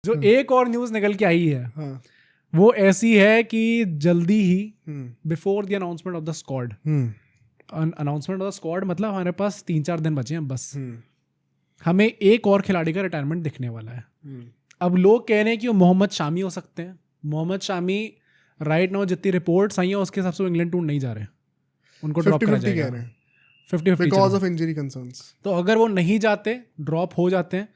जो एक और न्यूज निकल के आई है हाँ, वो ऐसी है कि जल्दी ही before the announcement of the squad, announcement of the squad मतलब हमारे पास 3-4 दिन बचे हैं बस, हमें एक और खिलाड़ी का रिटायरमेंट दिखने वाला है। अब लोग कह रहे हैं कि वो मोहम्मद शामी हो सकते हैं। मोहम्मद शामी राइट नाउ जितनी रिपोर्ट्स आई हैं उसके हिसाब से वो इंग्लैंड टूर नहीं जा रहे, उनको ड्रॉप करा जाएगा 50-50 बिकॉज ऑफ इंजरी कंसर्न्स। तो अगर वो नहीं जाते, ड्रॉप हो जाते हैं,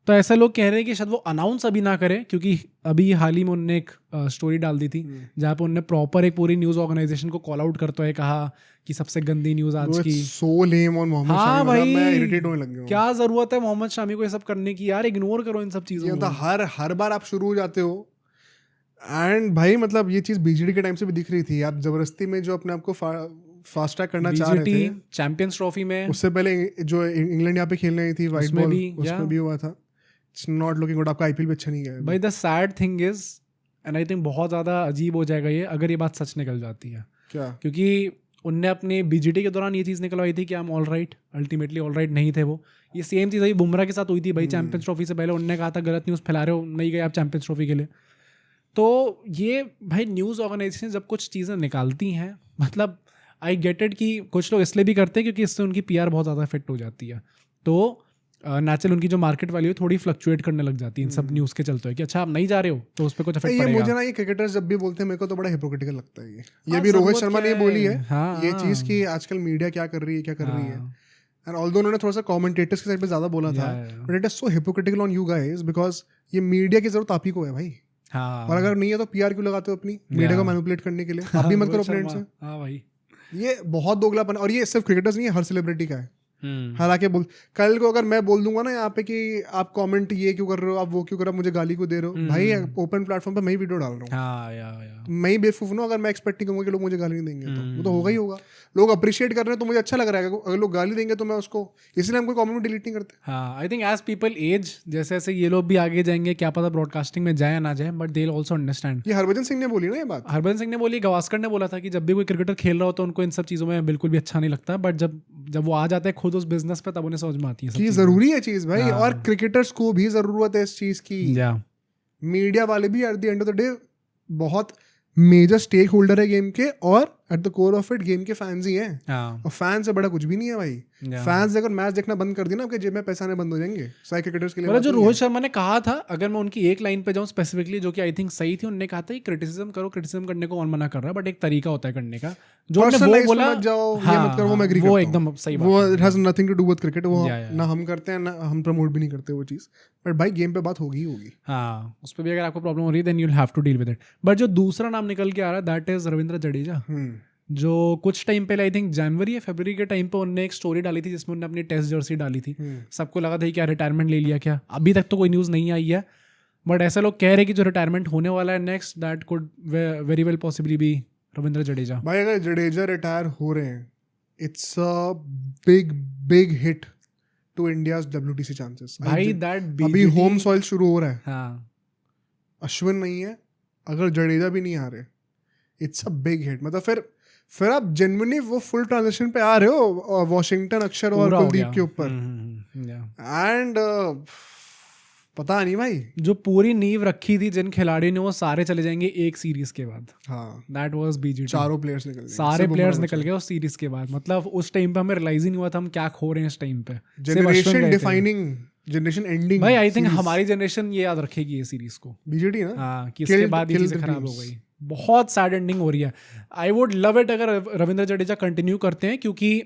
तो ऐसा लोग कह रहे हैं कि शायद वो अनाउंस अभी ना करें, क्योंकि अभी हाल ही में उन्होंने एक स्टोरी डाल दी थी जहाँ पे उन्होंने प्रॉपर एक पूरी न्यूज़ ऑर्गेनाइजेशन को कॉल आउट करते हुए कहा कि सबसे गंदी न्यूज़ आज की। सो लेम ऑन मोहम्मद हाँ शामी, भाई, मैं इरिटेट होने लग गया हूँ। क्या जरूरत है मोहम्मद शामी को ये सब करने की यार, इग्नोर करो इन सब चीज़ों ये को। मतलब हर बार आप शुरू हो जाते हो। एंड भाई मतलब ये चीज़ बीजीडी के टाइम से भी दिख रही थी, आप जबरदस्ती में जो अपने आप को फास्ट ट्रैक करना चाह रहे थे। चैंपियंस ट्रॉफी में उससे पहले जो इंग्लैंड यहाँ पे खेलने आई थी व्हाइट उसमें बॉल, भी, उसमें भी हुआ था। It's not looking good. आपका आईपीएल भी अच्छा नहीं गया भाई। The sad thing is, and I think बहुत ज़्यादा अजीब हो जाएगा ये अगर ये बात सच निकल जाती है। क्या? क्योंकि उनने अपने बीजीटी के दौरान ये चीज़ निकलवाई थी कि हम all right, ultimately all right नहीं थे वो। ये सेम चीज़ अभी बुमराह के साथ हुई थी भाई, चैंपियंस ट्रॉफी से पहले उनने कहा था गलत न्यूज़ फैला रहे हो, नहीं गए आप चैंपियंस ट्रॉफी के लिए। तो ये भाई न्यूज़ ऑर्गेनाइजेशन जब कुछ चीज़ें निकालती हैं, मतलब आई गेट इट कि कुछ लोग इसलिए भी करते हैं क्योंकि इससे उनकी पीआर बहुत ज़्यादा इफेक्ट हो जाती है। तो नेचुरल उनकी जो मार्केट वैल्यू थोड़ी फ्लक्चुएट करने लग जाती है इन सब न्यूज़ के चलते हुए कि अच्छा आप नहीं जा रहे हो तो उस पर कुछ इफेक्ट पड़ेगा। मुझे ना ये क्रिकेटर्स जब भी बोलते हैं मेरे को तो बड़ा हिपोक्रेटिकल लगता है ये भी रोहित शर्मा ने बोली है ये चीज़ कि आजकल मीडिया क्या कर रही है, क्या कर रही है। एंड ऑल्दो उन्होंने थोड़ा सा कमेंटेटर्स के साइड पे ज़्यादा बोला था, but it is so hypocritical on you guys because ये मीडिया की जरूरत आप ही को है भाई। और अगर नहीं है तो पीआर क्यों लगाते हो अपनी मीडिया को मैनिपुलेट करने के लिए? आप भी मत करो अपने एंड से। हाँ भाई, ये बहुत दोगलापन। और ये सिर्फ क्रिकेटर्स नहीं है, हर सेलिब्रिटी का है। हालांकि कल को अगर मैं बोल दूंगा ना यहाँ पे कि आप कमेंट ये क्यों कर रहे हो, आप वो क्यों कर रहे हो, मुझे गाली को दे रहे हो, भाई ओपन प्लेटफॉर्म पे मैं ही वीडियो डाल रहा हूँ। मैं ही बेवकूफ हूँ अगर मैं एक्सपेक्ट नहीं करूँगा कि लोग मुझे गाली नहीं देंगे, तो वो तो होगा ही होगा। लोग अप्रिशिएट कर रहे हैं तो मुझे अच्छा लग रहा है, अगर लोग गाली देंगे तो मैं उसको, इसलिए हम कोई कमेंट डिलीट नहीं करते। हाँ, I think as people age, जैसे जैसे ये लोग भी आगे जाएंगे, क्या पता ब्रॉडकास्टिंग में जाए ना जाए, but they will also understand. ये हरभजन सिंह ने बोली ना ये बात। हरभजन सिंह ने बोली, गावस्कर ने बोला था कि जब भी कोई क्रिकेटर खेल रहा हो तो उनको इन सब चीज़ों में बिल्कुल भी अच्छा नहीं लगता, बट जब वो आ जाता है खुद उस बिजनेस पे तब उन्हें समझ में आती है कि जरूरी है चीज़ भाई। और क्रिकेटर्स को भी जरूरत है इस चीज़ की। मीडिया वाले भी at the end of the day बहुत मेजर स्टेक होल्डर है गेम के, और at the core of it game के फैंस ही हैं। और फैन से बड़ा कुछ भी नहीं है भाई। फैंस अगर मैच देखना बंद कर दिया ना, आपके जेब में पैसा आने बंद हो जाएंगे। सारे क्रिकेटर्स के लिए जो रोहित शर्मा ने कहा था, अगर मैं उनकी एक लाइन पे जाऊं स्पेसिफिकली, जो कि आई थिंक सही थी, उन्होंने कहा था कि क्रिटिसिज्म करो, क्रिटिसिज्म करने को कौन मना कर रहा है, बट एक तरीका होता है करने का। जो उन्होंने वो बोला, मत जाओ, ये मत करो, वो मैं एग्री करता हूं। वो एकदम सही बात है। वो it has nothing to do with cricket. वो ना हम करते हैं, ना हम प्रमोट भी नहीं करते वो चीज़, बट भाई गेम पे बात होगी। हाँ, उस पर भी अगर आपको प्रॉब्लम हो रही है then you will have to deal with it. But जो दूसरा नाम निकल के आ रहा है दैट इज रविंद्र जडेजा, जो कुछ टाइम पहले आई थिंक जनवरी या फरवरी के टाइम पे उन्होंने एक स्टोरी डाली थी जिसमें उन्होंने अपनी टेस्ट जर्सी डाली थी। सबको लगा था कि क्या रिटायरमेंट ले लिया क्या, अभी तक तो कोई न्यूज़ नहीं आई है, बट ऐसा लोग कह रहे हैं कि जो रिटायरमेंट होने वाला है next, that could very well possibly be Ravindra Jadeja. भाई अगर जडेजा रिटायर हो रहे हैं, it's a big hit to India's WTC chances भाई। दैट अभी होम सॉइल शुरू हो रहा है। हाँ, अश्विन नहीं है, अगर जडेजा भी नहीं आ रहे, इट्स अ बिग हिट। मतलब फिर आप जेन्युइनली वो फुल ट्रांजिशन पे आ रहे हो वॉशिंगटन, अक्षर और कुलदीप के ऊपर। एंड पता नहीं भाई, जो पूरी नींव रखी थी जिन खिलाड़ियों ने, वो सारे चले जाएंगे एक सीरीज के बाद। हाँ, दैट वाज बीजीटी। चारों प्लेयर्स निकल गए, सारे प्लेयर्स निकल गए उस सीरीज के बाद। मतलब उस टाइम पे हमें रियलाइज ही नहीं हुआ था हम क्या खो रहे हैं इस टाइम पे। जनरेशन डिफाइनिंग, जनरेशन एंडिंग भाई। आई थिंक हमारी जनरेशन ये याद रखेगी ये सीरीज को, बीजेटी ना। हाँ, कि इसके बाद ये चीजें खराब हो गई। बहुत सैड एंडिंग हो रही है। आई वुड लव इट अगर रविंद्र जडेजा कंटिन्यू करते हैं, क्योंकि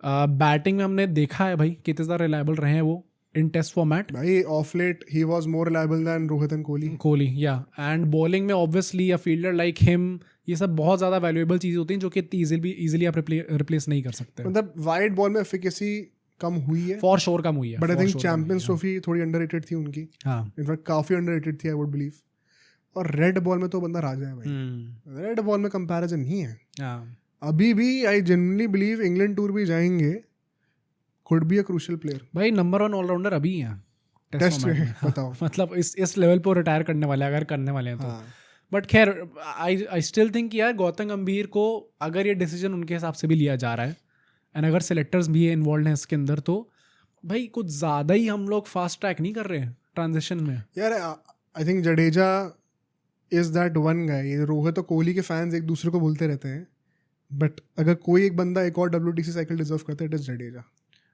बैटिंग में हमने देखा है भाई कितने ज़्यादा रिलायबल रहे हैं वो इन टेस्ट फॉर्मेट। भाई of late he was more reliable than Rohit and Kohli. या एंड बॉलिंग में obviously a fielder like him, ये सब बहुत ज़्यादा वैल्यूएबल चीज़ें होती हैं जो कि इजीली आप रिप्लेस नहीं कर सकते। मतलब वाइड बॉल में एफिकेसी कम हुई है, फॉर श्योर कम हुई है, but I think champions trophy थोड़ी अंडररेटेड थी उनकी। हाँ, इनफैक्ट काफी अंडररेटेड थी आई वुड बिलीव। और रेड बॉल में तो बंदा राजा है भाई। रेड बॉल में कंपैरिजन नहीं है। अभी भी I genuinely believe England tour भी जाएंगे, could be a crucial player. भाई नंबर 1 ऑलराउंडर अभी हैं टेस्ट में, बताओ। मतलब इस लेवल पर रिटायर करने वाले अगर करने वाले हैं तो। बट खैर आई स्टिल थिंक यार गौतम गंभीर को अगर ये डिसीजन उनके हिसाब से भी लिया जा रहा है, एंड अगर सेलेक्टर्स भी इन्वॉल्व हैं इसके अंदर, तो भाई कुछ ज़्यादा ही हम लोग फास्ट ट्रैक नहीं कर रहे हैं ट्रांजिशन में? यार I think Jadeja is that one guy. ये रोहित और कोहली के फैंस एक दूसरे को बोलते रहते हैं, बट अगर कोई एक बंदा एक और WTC साइकिल डिजर्व करता है, इट इज जडेजा,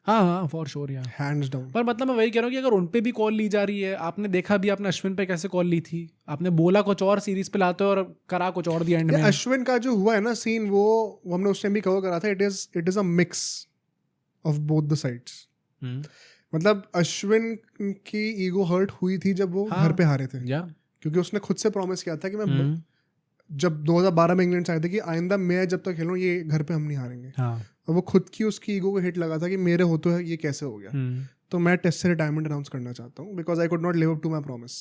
हाँ फॉर श्योर यार, हैंड्स डाउन. पर मतलब मैं वही कह रहा हूँ कि अगर उन पे भी कॉल ली जा रही है, आपने देखा भी, आपने अश्विन पे कैसे कॉल ली थी, आपने बोला कुछ और सीरीज पे लाते हो और करा कुछ और दिया एंड में. अश्विन का जो हुआ है ना सीन, वो हमने उस टाइम भी कवर करा था. It is a mix of both the sides. मतलब अश्विन की ईगो हर्ट हुई थी जब वो घर पे हारे थे, क्योंकि उसने खुद से प्रॉमिस किया था कि मैं जब 2012 में इंग्लैंड से आए थे कि आइंदा मैं जब तक खेलूं ये घर पे हम नहीं हारेंगे. और वो खुद की उसकी ईगो को हिट लगा था कि मेरे होते हुए ये कैसे हो गया, तो मैं टेस्ट से रिटायरमेंट अनाउंस करना चाहता हूँ because I could not live up to my promise.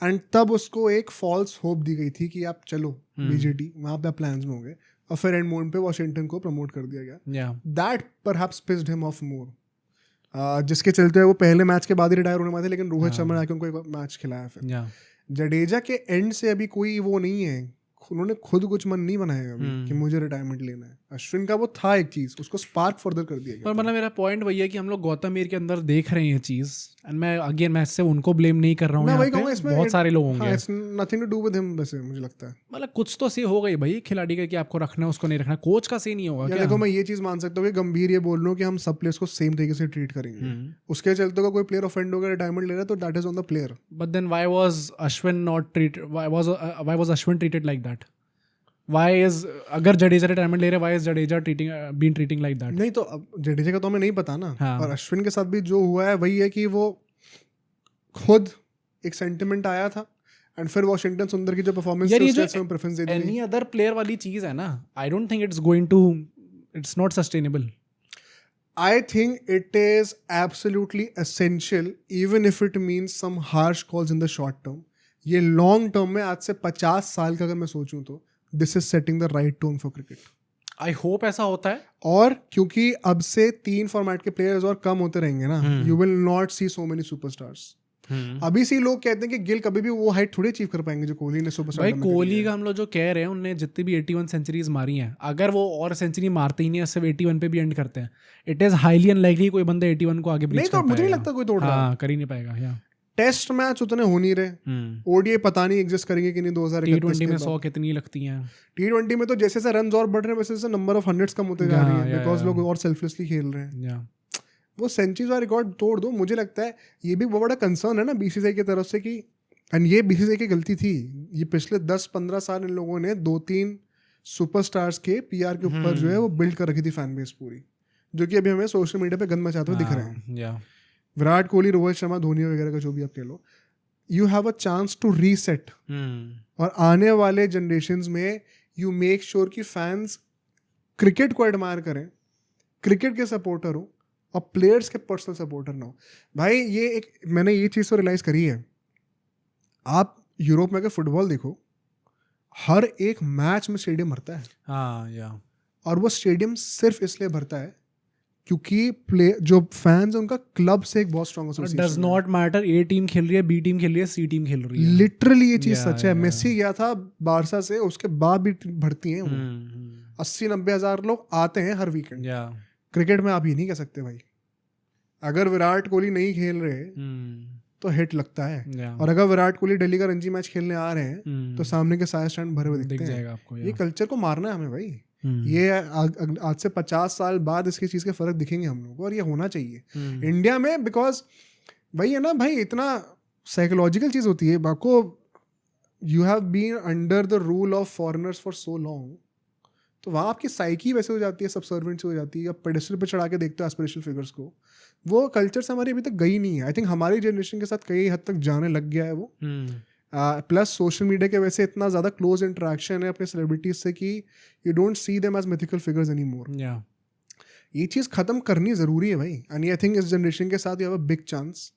And तब उसको एक फॉल्स होप दी गई थी कि आप चलो BGT, वहाँ पे आप प्लान्स में हो गए, और फिर एंड मोमेंट पे वॉशिंगटन को प्रमोट कर दिया गया. That perhaps pissed him of more, जिसके चलते वो पहले मैच के बाद ही रिटायर होने वाले थे, लेकिन रोहित शर्मा ने आके उनको एक मैच खिलाया. फिर जडेजा के एंड से अभी कोई वो नहीं है, उन्होंने खुद कुछ मन नहीं बनाया अभी कि मुझे रिटायरमेंट लेना है. अश्विन का वो था एक चीज, उसको स्पार्क फर्दर कर दिया गया. पर मतलब मेरा पॉइंट वही है कि हम लोग गौतम मीर के अंदर देख रहे हैं ये चीज, एंड मैं इससे उनको ब्लेम नहीं कर रहा हूँ. मैं वही कहूंगा, इसमें बहुत सारे लोग होंगे. It's nothing to do with him. वैसे मुझे लगता है मतलब कुछ तो सी हो गई भाई खिलाड़ी का कि आपको रखना है, उसको नहीं रखना. कोच का सी नहीं होगा क्या? देखो, मैं ये चीज मान सकता हूँ कि गंभीर ये बोल रहा हूँ कि हम सब प्लेयर्स को सेम तरीके से ट्रीट करेंगे. उसके चलते कोई प्लेयर ऑफेंड होकर रिटायरमेंट ले रहा है तो that is on the player. But then why was Ashwin treated like that? अगर जडेजा रिटायरमेंट ले रहे, why is Jadeja treating like that? नहीं तो अब जडेजा का तो हमें नहीं पता ना. और अश्विन के साथ भी जो हुआ है वही है कि वो खुद एक सेंटिमेंट आया था, एंड फिर वॉशिंगटन सुंदर की जो परफॉर्मेंस थी उससे प्रेफरेंस दे दी. एनी अदर प्लेयर वाली चीज है ना, I don't think it's not sustainable. I think it is absolutely essential, even if it means some harsh calls in the short term. ये लॉन्ग टर्म में आज से 50 साल का अगर मैं सोचूं तो this is setting the right tone for cricket. I hope ऐसा होता है. और क्योंकि अब से 3 फॉर्मेट के प्लेयर्स और कम होते रहेंगे ना, you will not see so many superstars. अभी से लोग कहते हैं कि गिल कभी भी वो हाइट थोड़ी अचीव कर पाएंगे जो कोहली ने सुपरस्टार. भाई कोहली का हम लोग जो कह रहे हैं, उनने जितनी भी 81 सेंचुरीज मारी हैं, अगर वो और सेंचुरी मारते ही नहीं, सिर्फ 81 पे भी एंड करते हैं, इट इज हाईली अनलाइकली कोई बंदा 81 को आगे ब्रीच कर पाएगा. मुझे नहीं लगता कोई तोड़ रहा है. कर ही नहीं पाएगा. टेस्ट मैच उतने हो नहीं रहे, ODI पता नहीं एग्जिस्ट करेंगे कि नहीं. 2021 में 100 कितनी लगती हैं. T20 में तो जैसे जैसे रन और बढ़ रहे हैं वैसे जैसे नंबर ऑफ हंड्रेड्स कम होते जा रही है, बिकॉज लोग और सेल्फलेसली खेल रहे हैं. वो सेंचुरीज वाला रिकॉर्ड तोड़ दो. मुझे लगता है ये भी बहुत बड़ा कंसर्न है ना BCCI की तरफ से कि, एंड ये BCCI की गलती थी. ये पिछले 10-15 साल इन लोगों ने 2-3 सुपरस्टार्स के PR के ऊपर जो है वो बिल्ड कर रखी थी फैन बेस पूरी, जो कि अभी हमें सोशल मीडिया पे गंद मचाते हुए दिख रहे हैं. विराट कोहली, रोहित शर्मा, धोनी वगैरह का जो भी आप कह लो, you have a chance to reset. और आने वाले जनरेशन्स में यू मेक श्योर कि फैंस क्रिकेट को एडमायर करें, क्रिकेट के सपोर्टर हो, और प्लेयर्स के पर्सनल सपोर्टर ना हो. भाई ये मैंने ये चीज़ तो रियलाइज़ करी है. आप यूरोप में अगर फुटबॉल देखो, हर एक मैच में स्टेडियम भरता है. और वो स्टेडियम सिर्फ इसलिए भरता है क्योंकि जो फैंस हैं उनका क्लब से एक बहुत strong association. Does not matter A team खेल रही है, B टीम खेल रही है, C टीम खेल रही है. लिटरली ये चीज सच है. मेसी गया था बारसा से, उसके बाद भी भरती हैं वो. 80-90 हज़ार लोग आते हैं हर वीकेंड. क्रिकेट में आप ये नहीं कह सकते भाई. अगर विराट कोहली नहीं खेल रहे तो हिट लगता है. और अगर विराट कोहली दिल्ली का रणजी मैच खेलने आ रहे हैं तो सामने के सारे स्टैंड भरे हुए दिखते हैं. आपको ये कल्चर को मारना है हमें भाई. ये आज से 50 साल बाद इसकी चीज के फर्क दिखेंगे हम लोग को, और ये होना चाहिए इंडिया में. बिकॉज वही है ना भाई, इतना साइकोलॉजिकल चीज होती है. आपको you have been under the rule of foreigners for so long, तो वहाँ आपकी साइकी वैसे हो जाती है, सबसर्वेंट से हो जाती है. आप पेडेस्टल पे चढ़ा के देखते हो एस्पिरेशनल फिगर्स को. वो कल्चर से हमारी अभी तक गई नहीं है. आई थिंक हमारी जनरेशन के साथ कई हद तक जाने लग गया है वो. प्लस सोशल मीडिया के वैसे इतना ज़्यादा क्लोज इंटरेक्शन है अपने सेलिब्रिटीज से कि you don't see them as mythical figures any more. ये चीज़ खत्म करनी ज़रूरी है भाई. एंड आई थिंक इस जनरेशन के साथ you have a big chance.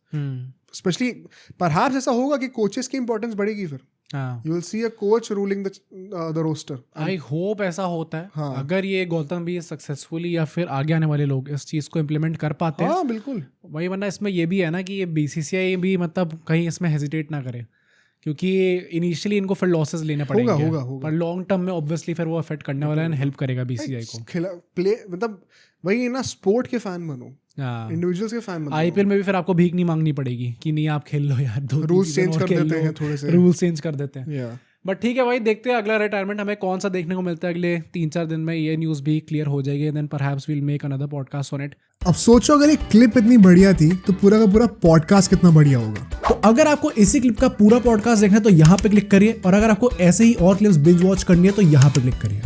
Specially perhaps ऐसा होगा कि कोचेस की इंपॉर्टेंस बढ़ेगी. फिर you will see a coach ruling the roster. I hope ऐसा होता है. अगर ये गौतम भी सक्सेसफुली या फिर आगे आने वाले लोग इस चीज़ को इम्प्लीमेंट कर पाते हैं. बिल्कुल. वही, वरना इसमें ये भी है ना कि ये BCCI भी मतलब कहीं इसमें हेजिटेट ना करे क्योंकि इनिशियली इनको फिर लॉसेस लेने पड़ेंगे, होगा। पर लॉन्ग टर्म में ऑब्वियसली फिर वो अफेक्ट करने वाला है, हेल्प करेगा बीसीसीआई को। प्ले मतलब वही ना, स्पोर्ट के फैन बनो, इंडिविजुअल्स के फैन बनो। आईपीएल में भी फिर आपको भीख नहीं मांगनी पड़ेगी कि नहीं आप खेल लो यार, रूल्स चेंज कर देते हैं थोड़े से, रूल्स चेंज कर देते हैं। बट ठीक है भाई, देखते हैं अगला रिटायरमेंट हमें कौन सा देखने को मिलता है। अगले 3-4 दिन में ये न्यूज़ भी क्लियर हो जाएगी, then perhaps we'll make another podcast on it. अब सोचो अगर एक क्लिप इतनी बढ़िया थी तो पूरा का पूरा पॉडकास्ट कितना बढ़िया होगा। तो अगर आपको इसी क्लिप का पूरा पॉडकास्ट देखना है तो यहाँ पे क्लिक करिए, और अगर आपको ऐसे ही और क्लिप्स बिंज वॉच करनी है तो यहाँ पे क्लिक करिए।